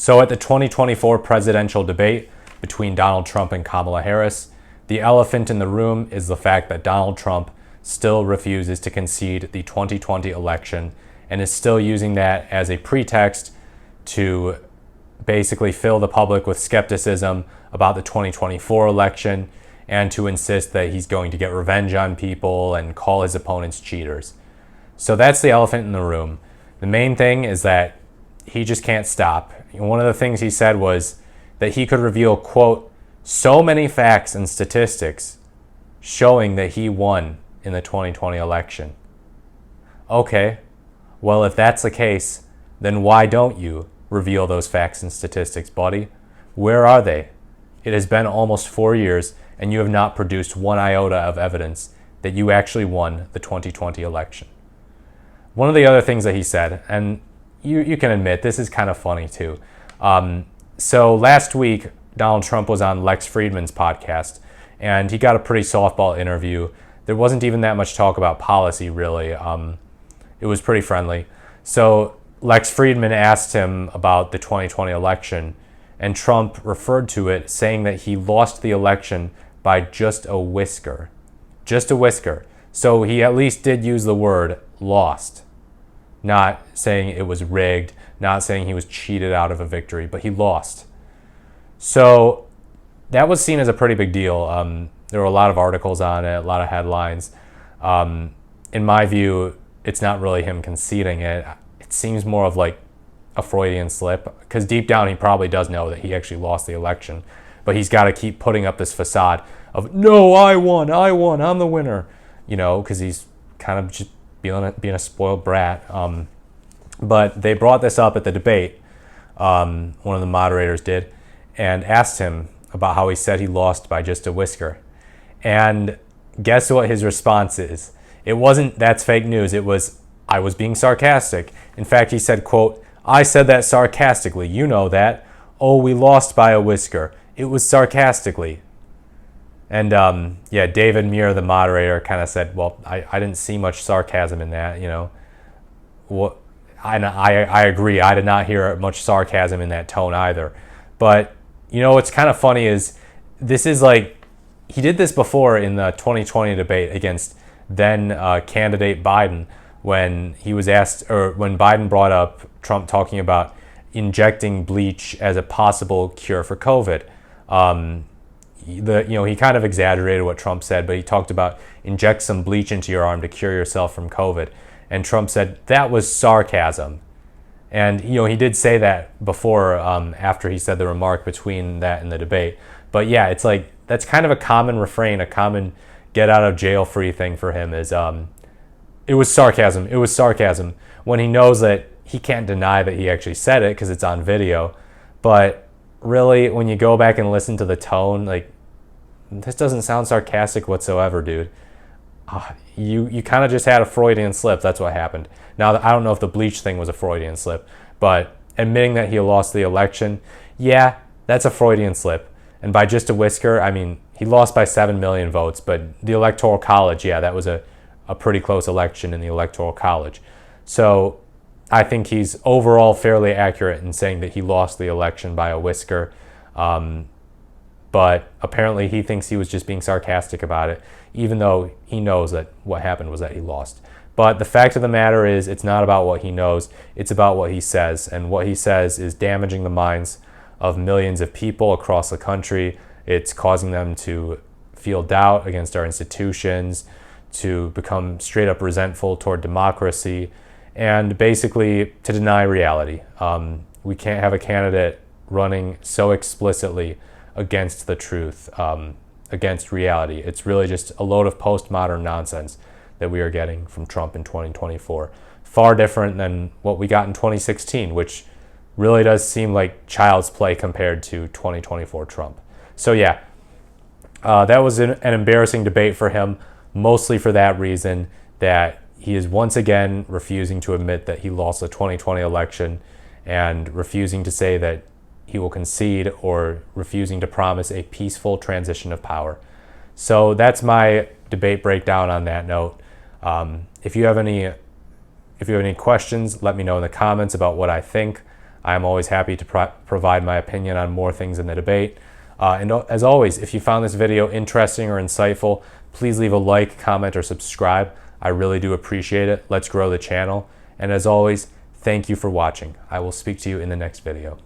So at the 2024 presidential debate between Donald Trump and Kamala Harris, the elephant in the room is the fact that Donald Trump still refuses to concede the 2020 election and is still using that as a pretext to basically fill the public with skepticism about the 2024 election and to insist that he's going to get revenge on people and call his opponents cheaters. So that's the elephant in the room. The main thing is that he just can't stop. One of the things he said was that he could reveal, quote, so many facts and statistics showing that he won in the 2020 election. Okay, well, if that's the case, then why don't you reveal those facts and statistics, buddy? Where are they? It has been almost 4 years, and you have not produced one iota of evidence that you actually won the 2020 election. One of the other things that he said, and you can admit this is kind of funny too. So last week, Donald Trump was on Lex Fridman's podcast, and he got a pretty softball interview. There wasn't even that much talk about policy, really. It was pretty friendly. So Lex Fridman asked him about the 2020 election, and Trump referred to it, saying that he lost the election by just a whisker. Just a whisker. So he at least did use the word lost. Not saying it was rigged, not saying he was cheated out of a victory, but he lost. So that was seen as a pretty big deal. There were a lot of articles on it, a lot of headlines. In my view, it's not really him conceding it. It seems more of like a Freudian slip, because deep down he probably does know that he actually lost the election, but he's got to keep putting up this facade of, no, I won, I'm the winner, because he's kind of just being a spoiled brat. But they brought this up at the debate, one of the moderators did, and asked him about how he said he lost by just a whisker. And guess what his response is? It wasn't, that's fake news. It was, I was being sarcastic. In fact, he said, quote, I said that sarcastically. You know that. Oh, we lost by a whisker. It was sarcastically. And David Muir, the moderator, kind of said, well, I didn't see much sarcasm in that, What? I agree. I did not hear much sarcasm in that tone either. But, what's kind of funny is this is like, he did this before in the 2020 debate against then candidate Biden, when he was asked, or when Biden brought up Trump talking about injecting bleach as a possible cure for COVID. He kind of exaggerated what Trump said, but he talked about inject some bleach into your arm to cure yourself from COVID. And Trump said that was sarcasm. And, he did say that before, after he said the remark between that and the debate. But yeah, it's like, that's kind of a common refrain, a common get out of jail free thing for him is, it was sarcasm, when he knows that he can't deny that he actually said it because it's on video. But really, when you go back and listen to the tone, like, this doesn't sound sarcastic whatsoever, dude. You kind of just had a Freudian slip. That's what happened. Now, I don't know if the bleach thing was a Freudian slip, but admitting that he lost the election, yeah, that's a Freudian slip. And by just a whisker, I mean, he lost by 7 million votes, but the Electoral College, yeah, that was a pretty close election in the Electoral College. So I think he's overall fairly accurate in saying that he lost the election by a whisker. But apparently he thinks he was just being sarcastic about it, even though he knows that what happened was that he lost. But the fact of the matter is, it's not about what he knows, it's about what he says. And what he says is damaging the minds of millions of people across the country. It's causing them to feel doubt against our institutions, to become straight up resentful toward democracy, and basically to deny reality. We can't have a candidate running so explicitly against the truth, against reality. It's really just a load of postmodern nonsense that we are getting from Trump in 2024. Far different than what we got in 2016, which really does seem like child's play compared to 2024 Trump. So yeah, that was an embarrassing debate for him, mostly for that reason, that he is once again refusing to admit that he lost the 2020 election and refusing to say that he will concede, or refusing to promise a peaceful transition of power. So that's my debate breakdown on that note. If you have any questions, let me know in the comments about what I think. I'm always happy to provide my opinion on more things in the debate. And as always, if you found this video interesting or insightful, please leave a like, comment, or subscribe. I really do appreciate it. Let's grow the channel. And as always, thank you for watching. I will speak to you in the next video.